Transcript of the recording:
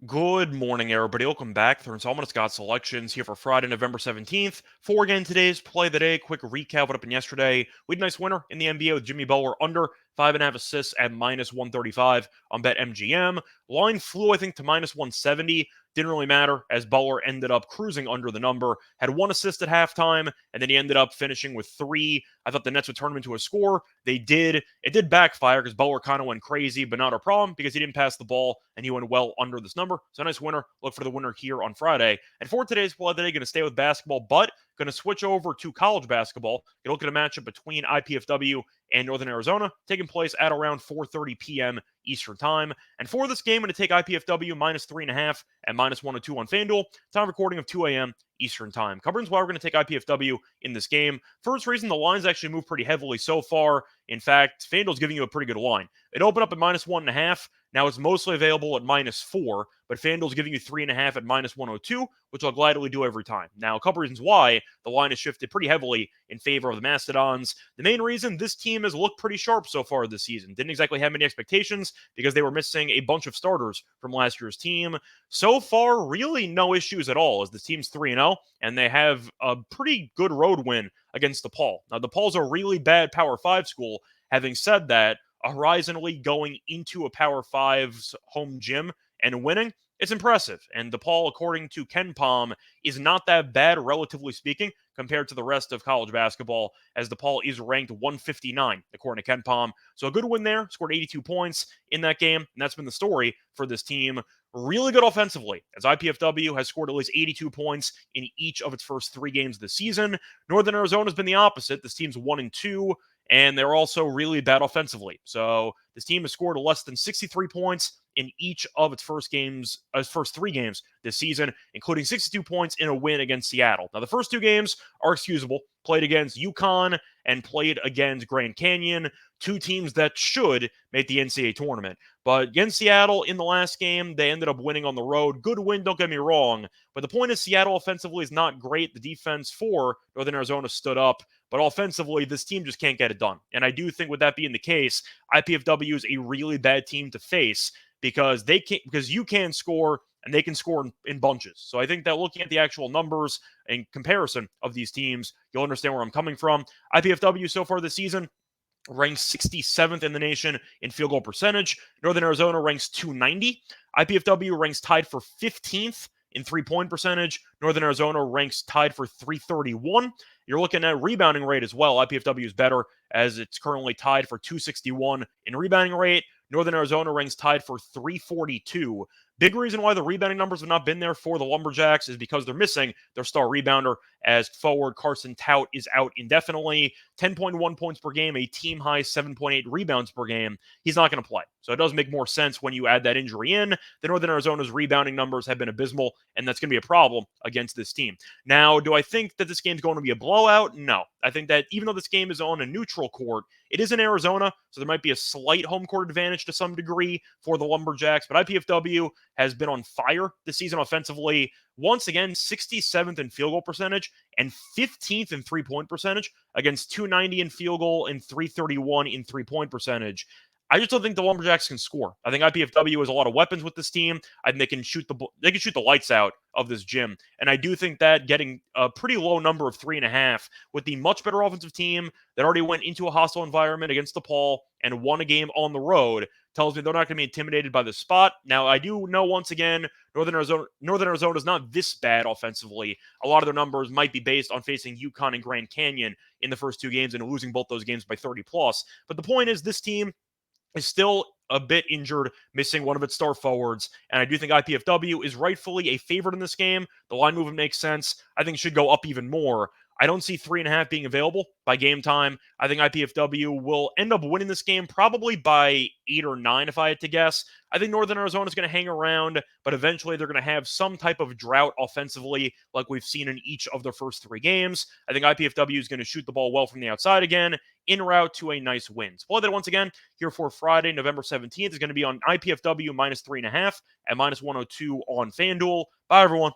Good morning, everybody. Welcome back. Third installment of Scott's Selections here for Friday, November 17th. For again today's play of the day, quick recap of what happened yesterday. We had a nice winner in the NBA with Jimmy Butler under 5.5 assists at minus 135 on BetMGM. Line flew, I think, to minus 170. Didn't really matter as Butler ended up cruising under the number. Had one assist at halftime, and then he ended up finishing with three. I thought the Nets would turn him into a score. They did. It did backfire because Butler kind of went crazy, but not a problem because he didn't pass the ball and he went well under this number. So nice winner. Look for the winner here on Friday. And for today's play today, going to stay with basketball, but going to switch over to college basketball. Going to look at a matchup between IPFW and Northern Arizona, taking place at around 4:30 p.m. Eastern Time. And for this game, I'm going to take IPFW minus 3.5 and minus 102 on FanDuel. Time recording of 2 a.m. Eastern Time. Covering why we're going to take IPFW in this game. First reason, the lines actually move pretty heavily so far. In fact, FanDuel's giving you a pretty good line. It opened up at minus 1.5. Now it's mostly available at minus 4, but FanDuel's giving you 3.5 at minus 102, which I'll gladly do every time. Now, a couple reasons why the line has shifted pretty heavily in favor of the Mastodons. The main reason, this team has looked pretty sharp so far this season. Didn't exactly have many expectations because they were missing a bunch of starters from last year's team. So far, really no issues at all as the team's 3-0, and they have a pretty good road win against DePaul. Now, DePaul's a really bad Power 5 school. Having said that, a Horizon League going into a Power 5's home gym and winning, it's impressive. And DePaul, according to Ken Palm, is not that bad, relatively speaking, compared to the rest of college basketball, as DePaul is ranked 159, according to Ken Palm. So a good win there, scored 82 points in that game, and that's been the story for this team. Really good offensively, as IPFW has scored at least 82 points in each of its first three games of the season. Northern Arizona has been the opposite. This team's 1-2, and they're also really bad offensively. So this team has scored less than 63 points in each of its first three games this season, including 62 points in a win against Seattle. Now, the first two games are excusable. Played against UConn and played against Grand Canyon, two teams that should make the NCAA tournament. But against Seattle in the last game, they ended up winning on the road. Good win, don't get me wrong. But the point is, Seattle offensively is not great. The defense for Northern Arizona stood up. But offensively, this team just can't get it done. And I do think with that being the case, IPFW is a really bad team to face because you can score and they can score in bunches. So I think that looking at the actual numbers in comparison of these teams, you'll understand where I'm coming from. IPFW so far this season ranks 67th in the nation in field goal percentage. Northern Arizona ranks 290. IPFW ranks tied for 15th in three-point percentage. Northern Arizona ranks tied for 331. You're looking at rebounding rate as well. IPFW is better as it's currently tied for 261 in rebounding rate. Northern Arizona ranks tied for 342. Big reason why the rebounding numbers have not been there for the Lumberjacks is because they're missing their star rebounder as forward Carson Tout is out indefinitely. 10.1 points per game, a team high 7.8 rebounds per game. He's not going to play. So it does make more sense when you add that injury in. The Northern Arizona's rebounding numbers have been abysmal, and that's going to be a problem against this team. Now, do I think that this game's going to be a blowout? No. I think that even though this game is on a neutral court, it is in Arizona, so there might be a slight home court advantage to some degree for the Lumberjacks, but IPFW has been on fire this season offensively. Once again, 67th in field goal percentage and 15th in three-point percentage against 290 in field goal and 331 in three-point percentage. I just don't think the Lumberjacks can score. I think IPFW has a lot of weapons with this team. I think they can shoot the lights out of this gym. And I do think that getting a pretty low number of 3.5 with the much better offensive team that already went into a hostile environment against DePaul and won a game on the road tells me they're not going to be intimidated by the spot. Now, I do know once again, Northern Arizona is not this bad offensively. A lot of their numbers might be based on facing UConn and Grand Canyon in the first two games and losing both those games by 30 plus. But the point is, this team is still a bit injured, missing one of its star forwards. And I do think IPFW is rightfully a favorite in this game. The line movement makes sense. I think it should go up even more. I don't see 3.5 being available by game time. I think IPFW will end up winning this game probably by 8 or 9, if I had to guess. I think Northern Arizona is going to hang around, but eventually they're going to have some type of drought offensively, like we've seen in each of their first three games. I think IPFW is going to shoot the ball well from the outside again, en route to a nice win. So play that once again here for Friday, November 17th is going to be on IPFW minus 3.5 and minus 102 on FanDuel. Bye, everyone.